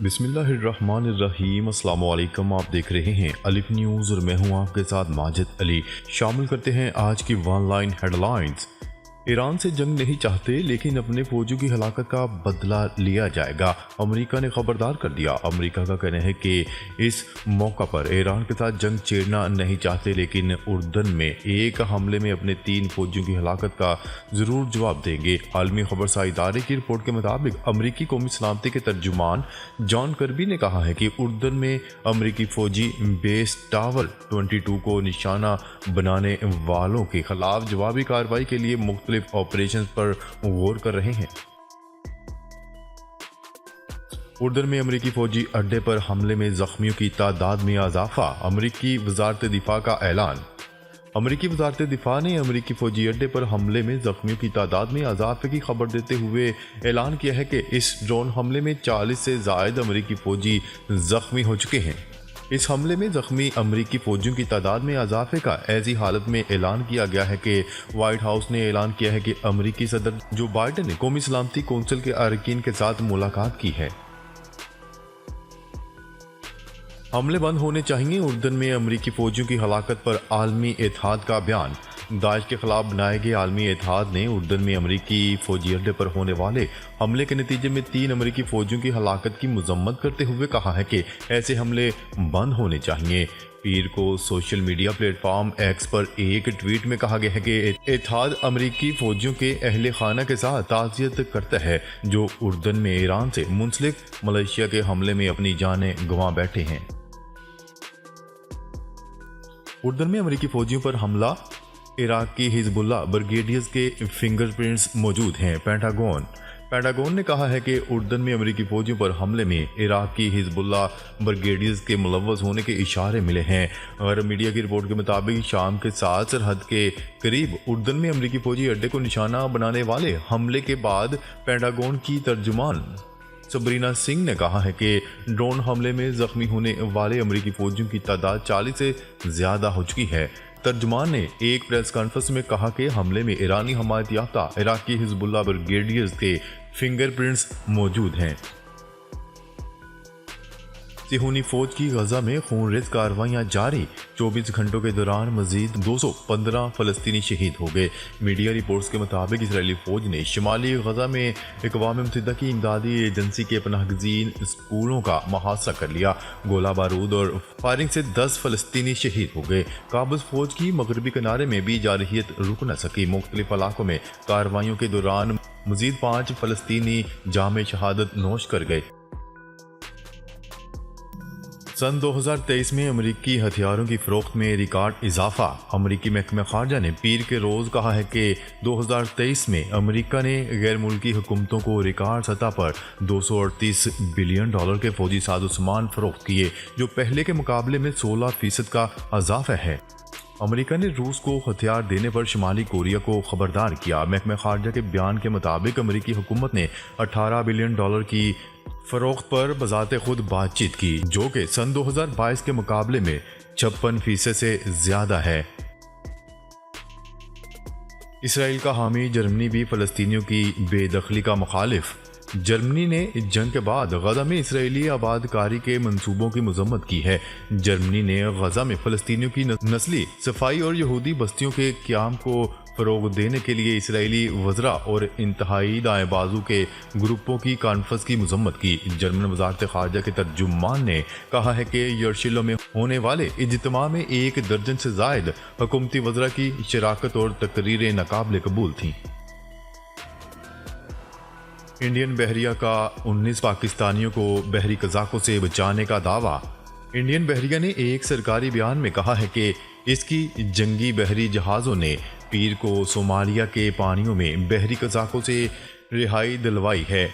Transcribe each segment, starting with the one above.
بسم اللہ الرحمن الرحیم۔ السلام علیکم، آپ دیکھ رہے ہیں الف نیوز اور میں ہوں آپ کے ساتھ ماجد علی۔ شامل کرتے ہیں آج کی ون لائن ہیڈ لائنز۔ ایران سے جنگ نہیں چاہتے لیکن اپنے فوجیوں کی ہلاکت کا بدلہ لیا جائے گا، امریکہ نے خبردار کر دیا۔ امریکہ کا کہنا ہے کہ اس موقع پر ایران کے ساتھ جنگ چھیڑنا نہیں چاہتے لیکن اردن میں ایک حملے میں اپنے 3 فوجیوں کی ہلاکت کا ضرور جواب دیں گے۔ عالمی خبرساں ادارے کی رپورٹ کے مطابق امریکی قومی سلامتی کے ترجمان جان کربی نے کہا ہے کہ اردن میں امریکی فوجی بیس ٹاور 22 کو نشانہ بنانے والوں کے خلاف جوابی کارروائی کے لیے مختلف آپریشنز پر غور کر رہے ہیں۔ اردن میں امریکی فوجی اڈے پر حملے میں زخمیوں کی تعداد میں اضافہ، امریکی وزارت دفاع کا اعلان۔ امریکی وزارت دفاع نے امریکی فوجی اڈے پر حملے میں زخمیوں کی تعداد میں اضافے کی خبر دیتے ہوئے اعلان کیا ہے کہ اس ڈرون حملے میں 40 سے زائد امریکی فوجی زخمی ہو چکے ہیں۔ اس حملے میں زخمی امریکی فوجیوں کی تعداد میں اضافے کا ایسی حالت میں اعلان کیا گیا ہے کہ وائٹ ہاؤس نے اعلان کیا ہے کہ امریکی صدر جو بائیڈن نے قومی سلامتی کونسل کے اراکین کے ساتھ ملاقات کی ہے۔ حملے بند ہونے چاہیے، اردن میں امریکی فوجیوں کی ہلاکت پر عالمی اتحاد کا بیان۔ داعش کے خلاف بنائے گئے عالمی اتحاد نے اردن میں امریکی فوجی اڈے پر ہونے والے حملے کے نتیجے میں 3 امریکی فوجیوں کی ہلاکت کی مذمت کرتے ہوئے کہا ہے کہ ایسے حملے بند ہونے چاہیے۔ پیر کو social media platform X پر ایک ٹویٹ میں کہا گیا ہے کہ اتحاد امریکی فوجیوں کے اہل خانہ کے ساتھ تعزیت کرتا ہے جو اردن میں ایران سے منسلک ملیشیا کے حملے میں اپنی جانیں گنوا بیٹھے ہیں۔ اردن میں امریکی فوجیوں پر حملہ، عراق کی حزب اللہ بریگیڈیئرز کے فنگر پرنٹس موجود ہیں۔ پینٹاگون نے کہا ہے کہ اردن میں امریکی فوجیوں پر حملے میں عراق کی حزب اللہ بریگیڈیئرز کے ملوث ہونے کے اشارے ملے ہیں۔ غرب میڈیا کی رپورٹ کے مطابق شام کے ساتھ سرحد کے قریب اردن میں امریکی فوجی اڈے کو نشانہ بنانے والے حملے کے بعد پینٹاگون کی ترجمان سبرینا سنگھ نے کہا ہے کہ ڈرون حملے میں زخمی ہونے والے امریکی فوجیوں کی تعداد 40 سے زیادہ ہو چکی ہے۔ ترجمان نے ایک پریس کانفرنس میں کہا کہ حملے میں ایرانی حمایت یافتہ عراقی حزب اللہ بریگیڈیئرز کے فنگر پرنٹس موجود ہیں۔ صہیونی فوج کی غزہ میں خونریز کارروائیاں جاری، 24 گھنٹوں کے دوران مزید 215 فلسطینی شہید ہو گئے۔ میڈیا رپورٹس کے مطابق اسرائیلی فوج نے شمالی غزہ میں اقوام متحدہ کی امدادی ایجنسی کے پناہ گزین اسکولوں کا محاصرہ کر لیا۔ گولہ بارود اور فائرنگ سے 10 فلسطینی شہید ہو گئے۔ قابض فوج کی مغربی کنارے میں بھی جارحیت رک نہ سکی، مختلف علاقوں میں کارروائیوں کے دوران مزید 5 فلسطینی جام شہادت نوش کر گئے۔ سن 2023 میں امریکی ہتھیاروں کی فروخت میں ریکارڈ اضافہ، امریکی محکمہ خارجہ نے پیر کے روز کہا ہے کہ 2023 میں امریکہ نے غیر ملکی حکومتوں کو ریکارڈ سطح پر $238 بلین کے فوجی ساز و سامان فروخت کیے، جو پہلے کے مقابلے میں 16% کا اضافہ ہے۔ امریکہ نے روس کو ہتھیار دینے پر شمالی کوریا کو خبردار کیا۔ محکمہ خارجہ کے بیان کے مطابق امریکی حکومت نے $18 بلین کی فروخت پر بذات خود بات چیت کی، جو کہ سن 2022 کے مقابلے میں 56% سے زیادہ ہے۔ اسرائیل کا حامی جرمنی بھی فلسطینیوں کی بے دخلی کا مخالف۔ جرمنی نے جنگ کے بعد غزہ میں اسرائیلی آباد کاری کے منصوبوں کی مذمت کی ہے۔ جرمنی نے غزہ میں فلسطینیوں کی نسلی صفائی اور یہودی بستیوں کے قیام کو فروغ دینے کے لیے اسرائیلی وزراء اور انتہائی دائیں بازو کے گروپوں کی کانفرنس کی مذمت کی۔ جرمن وزارت خارجہ کے ترجمان نے کہا ہے کہ یروشلم میں ہونے والے اجتماع میں 1 درجن سے زائد حکومتی وزراء کی شراکت اور تقریریں ناقابل قبول تھیں۔ انڈین بحریہ کا 19 پاکستانیوں کو بحری قزاقوں سے بچانے کا دعویٰ۔ انڈین بحریہ نے ایک سرکاری بیان میں کہا ہے کہ اس کی جنگی بحری جہازوں نے پیر کو صومالیہ کے پانیوں میں بحری قزاقوں سے رہائی دلوائی ہے۔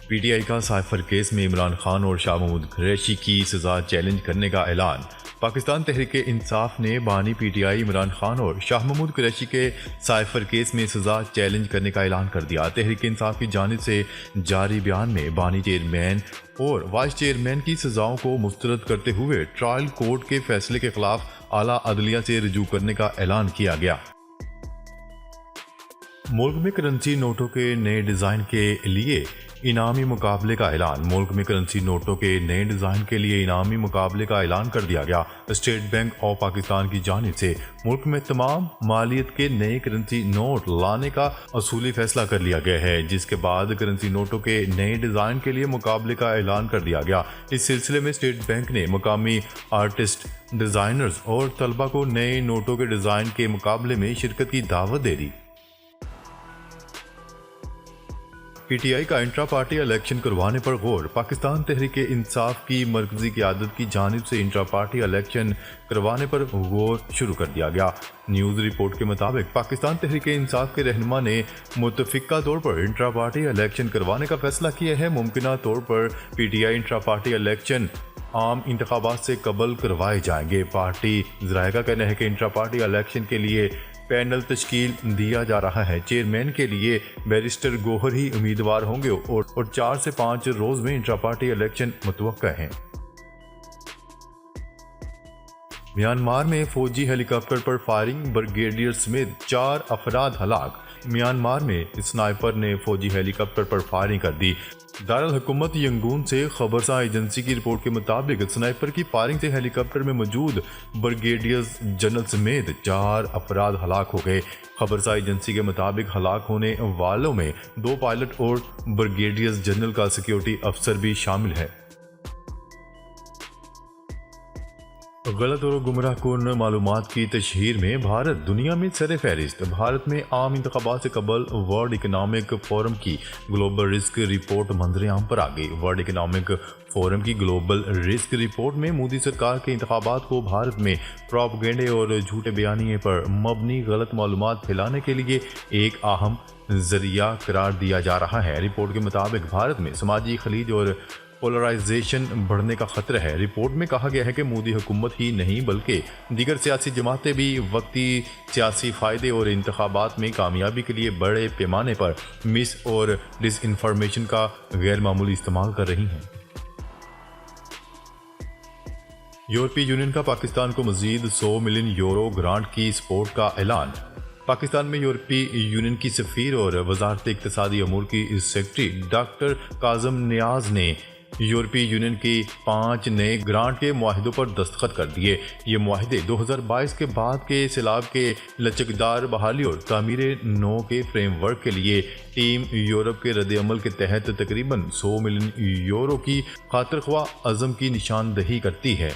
پی ٹی آئی کا سائفر کیس میں عمران خان اور شاہ محمود قریشی کی سزا چیلنج کرنے کا اعلان۔ پاکستان تحریک انصاف نے بانی P T I Imran Khan اور شاہ محمود قریشی کے سائفر کیس میں سزا چیلنج کرنے کا اعلان کر دیا۔ تحریک انصاف کی جانب سے جاری بیان میں بانی چیئرمین اور وائس چیئرمین کی سزاؤں کو مسترد کرتے ہوئے ٹرائل کورٹ کے فیصلے کے خلاف اعلیٰ عدلیہ سے رجوع کرنے کا اعلان کیا گیا۔ ملک میں کرنسی نوٹوں کے نئے ڈیزائن کے لیے انعامی مقابلے کا اعلان۔ ملک میں کرنسی نوٹوں کے نئے ڈیزائن کے لیے انعامی مقابلے کا اعلان کر دیا گیا۔ اسٹیٹ بینک آف پاکستان کی جانب سے ملک میں تمام مالیت کے نئے کرنسی نوٹ لانے کا اصولی فیصلہ کر لیا گیا ہے، جس کے بعد کرنسی نوٹوں کے نئے ڈیزائن کے لیے مقابلے کا اعلان کر دیا گیا۔ اس سلسلے میں اسٹیٹ بینک نے مقامی آرٹسٹ، ڈیزائنرز اور طلبہ کو نئے نوٹوں کے ڈیزائن کے مقابلے میں شرکت کی دعوت دے دی۔ پی ٹی آئی کا انٹرا پارٹی الیکشن کروانے پر غور۔ پاکستان تحریک انصاف کی مرکزی قیادت کی جانب سے انٹرا پارٹی الیکشن کروانے پر غور شروع کر دیا گیا۔ نیوز رپورٹ کے مطابق پاکستان تحریک انصاف کے رہنما نے متفقہ طور پر انٹرا پارٹی الیکشن کروانے کا فیصلہ کیا ہے۔ ممکنہ طور پر PTI intra party election عام انتخابات سے قبل کروائے جائیں گے۔ پارٹی ذرائع کا کہنا ہے کہ انٹرا پارٹی الیکشن کے لیے پینل تشکیل دیا جا رہا ہے۔ چیئرمین کے لیے بیرسٹر گوہر ہی امیدوار ہوں گے اور 4 سے 5 روز میں انٹرا پارٹی الیکشن متوقع ہیں۔ میانمار میں فوجی ہیلی کاپٹر پر فائرنگ، بریگیڈیئر سمیت 4 افراد ہلاک۔ میانمار میں اسنائپر نے فوجی ہیلی کاپٹر پر فائرنگ کر دی۔ دارالحکومت ینگون سے خبرساں ایجنسی کی رپورٹ کے مطابق اسنائپر کی فائرنگ سے ہیلی کاپٹر میں موجود بریگیڈیئر جنرل سمیت 4 افراد ہلاک ہو گئے۔ خبرساں ایجنسی کے مطابق ہلاک ہونے والوں میں 2 پائلٹ اور بریگیڈیئر جنرل کا سیکیورٹی افسر بھی شامل ہے۔ غلط اور گمراہ کن معلومات کی تشہیر میں بھارت دنیا میں سر فہرست۔ بھارت میں عام انتخابات سے قبل ورلڈ اکنامک فورم کی گلوبل رسک رپورٹ منظر عام پر آ گئی۔ ورلڈ اکنامک فورم کی گلوبل رسک رپورٹ میں مودی سرکار کے انتخابات کو بھارت میں پروپیگنڈے اور جھوٹے بیانیے پر مبنی غلط معلومات پھیلانے کے لیے ایک اہم ذریعہ قرار دیا جا رہا ہے۔ رپورٹ کے مطابق بھارت میں سماجی خلیج اور پولرائزیشن بڑھنے کا خطرہ ہے۔ رپورٹ میں کہا گیا ہے کہ مودی حکومت ہی نہیں بلکہ دیگر سیاسی جماعتیں بھی وقتی سیاسی فائدے اور انتخابات میں کامیابی کے لیے بڑے پیمانے پر مس اور ڈس انفارمیشن کا غیر معمولی استعمال کر رہی ہیں۔ یورپی یونین کا پاکستان کو مزید 100 ملین یورو گرانٹ کی سپورٹ کا اعلان۔ پاکستان میں یورپی یونین کی سفیر اور وزارت اقتصادی امور کی سیکرٹری ڈاکٹر کاظم نیاز نے یورپی یونین کی 5 نئے گرانٹ کے معاہدوں پر دستخط کر دیے۔ یہ معاہدے 2022 کے بعد کے سیلاب کے لچکدار بحالی اور تعمیر نو کے فریم ورک کے لیے ٹیم یورپ کے رد عمل کے تحت تقریباً 100 ملین یورو کی خاطر خواہ عزم کی نشاندہی کرتی ہے۔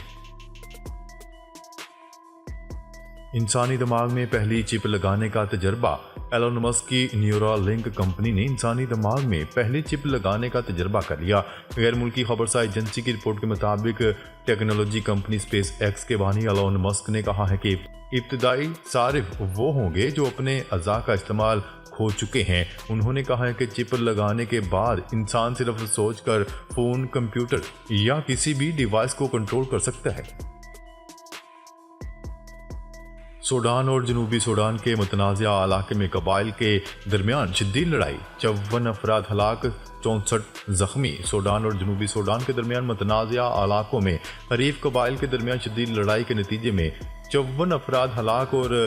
انسانی دماغ میں پہلی چپ لگانے کا تجربہ۔ ایلون مسک کی نیورا لنک کمپنی نے انسانی دماغ میں پہلی چپ لگانے کا تجربہ کر لیا۔ غیر ملکی خبرساں ایجنسی کی رپورٹ کے مطابق ٹیکنالوجی کمپنی اسپیس ایکس کے بانی ایلون مسک نے کہا ہے کہ ابتدائی صارف وہ ہوں گے جو اپنے اعضاء کا استعمال کھو چکے ہیں۔ انہوں نے کہا ہے کہ چپ لگانے کے بعد انسان صرف سوچ کر فون، کمپیوٹر یا کسی بھی ڈیوائس کو کنٹرول کر سکتا ہے۔ سوڈان اور جنوبی سوڈان کے متنازع علاقے میں قبائل کے درمیان شدید لڑائی، 54 افراد ہلاک، 64 زخمی۔ سوڈان اور جنوبی سوڈان کے درمیان متنازع علاقوں میں حریف قبائل کے درمیان شدید لڑائی کے نتیجے میں 54 افراد ہلاک اور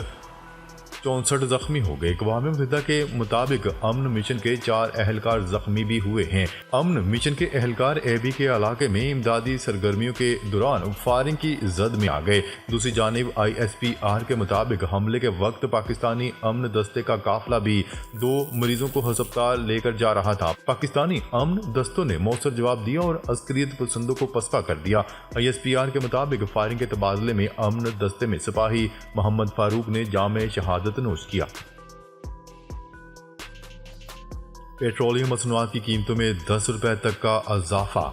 64 زخمی ہو گئے۔ اقوام متحدہ کے مطابق امن مشن کے 4 اہلکار زخمی بھی ہوئے ہیں۔ امن مشن کے اہلکار ایبی کے علاقے میں امدادی سرگرمیوں کے دوران فائرنگ کی زد میں آ گئے۔ دوسری جانب ISPR کے مطابق حملے کے وقت پاکستانی امن دستے کا قافلہ بھی 2 مریضوں کو ہسپتال لے کر جا رہا تھا۔ پاکستانی امن دستوں نے مؤثر جواب دیا اور عسکریت پسندوں کو پسپا کر دیا۔ ISPR کے مطابق فائرنگ کے تبادلے میں امن دستے میں سپاہی محمد فاروق نے جام شہادت نوش کیا۔ پیٹرولیم مصنوعات کی قیمتوں میں 10 روپے تک کا اضافہ۔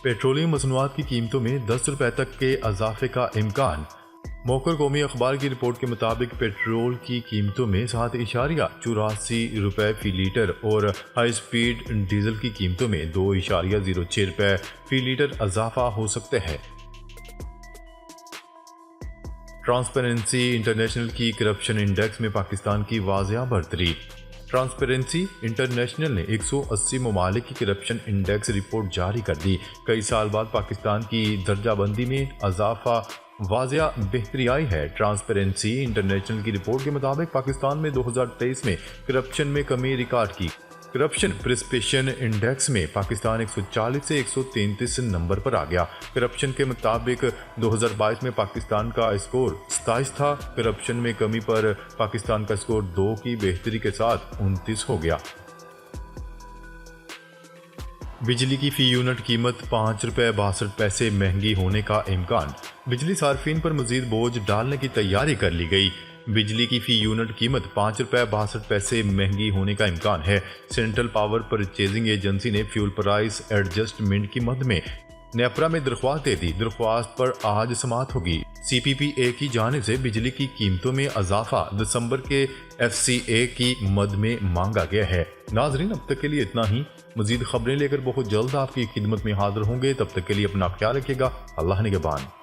پیٹرولیم مصنوعات کی قیمتوں میں 10 روپے تک کے اضافے کا امکان۔ موقر قومی اخبار کی رپورٹ کے مطابق پیٹرول کی قیمتوں میں 7.84 روپے فی لیٹر اور ہائی سپیڈ ڈیزل کی قیمتوں میں 2.06 روپے فی لیٹر اضافہ ہو سکتے ہیں۔ ٹرانسپیرنسی انٹرنیشنل کی کرپشن انڈیکس میں پاکستان کی واضح برتری۔ ٹرانسپیرنسی انٹرنیشنل نے 180 ممالک کی کرپشن انڈیکس رپورٹ جاری کر دی۔ کئی سال بعد پاکستان کی درجہ بندی میں اضافہ واضح بہتری آئی ہے۔ ٹرانسپیرنسی انٹرنیشنل کی رپورٹ کے مطابق پاکستان میں 2023 میں کرپشن میں کمی ریکارڈ کی۔ کرپشن پرسپشن انڈیکس میں پاکستان 140 سے 133 نمبر پر آ گیا۔ کرپشن کے مطابق 2022 میں پاکستان کا اسکور 27 تھا۔ کرپشن میں کمی پر پاکستان کا اسکور 2 کی بہتری کے ساتھ 29 ہو گیا۔ بجلی کی فی یونٹ قیمت 5 روپے 62 پیسے مہنگی ہونے کا امکان۔ بجلی صارفین پر مزید بوجھ ڈالنے کی تیاری کر لی گئی۔ بجلی کی فی یونٹ قیمت 5 روپے 62 پیسے مہنگی ہونے کا امکان ہے۔ سینٹرل پاور پرچیزنگ ایجنسی نے فیول پرائس ایڈجسٹمنٹ کی مد میں نیپرا میں درخواست دے دی۔ درخواست پر آج سماعت ہوگی۔ سی پی پی اے کی جانب سے بجلی کی قیمتوں میں اضافہ دسمبر کے ایف سی اے کی مد میں مانگا گیا ہے۔ ناظرین، اب تک کے لیے اتنا ہی۔ مزید خبریں لے کر بہت جلد آپ کی خدمت میں حاضر ہوں گے۔ تب تک کے لیے اپنا خیال رکھیے گا۔ اللہ نگہبان۔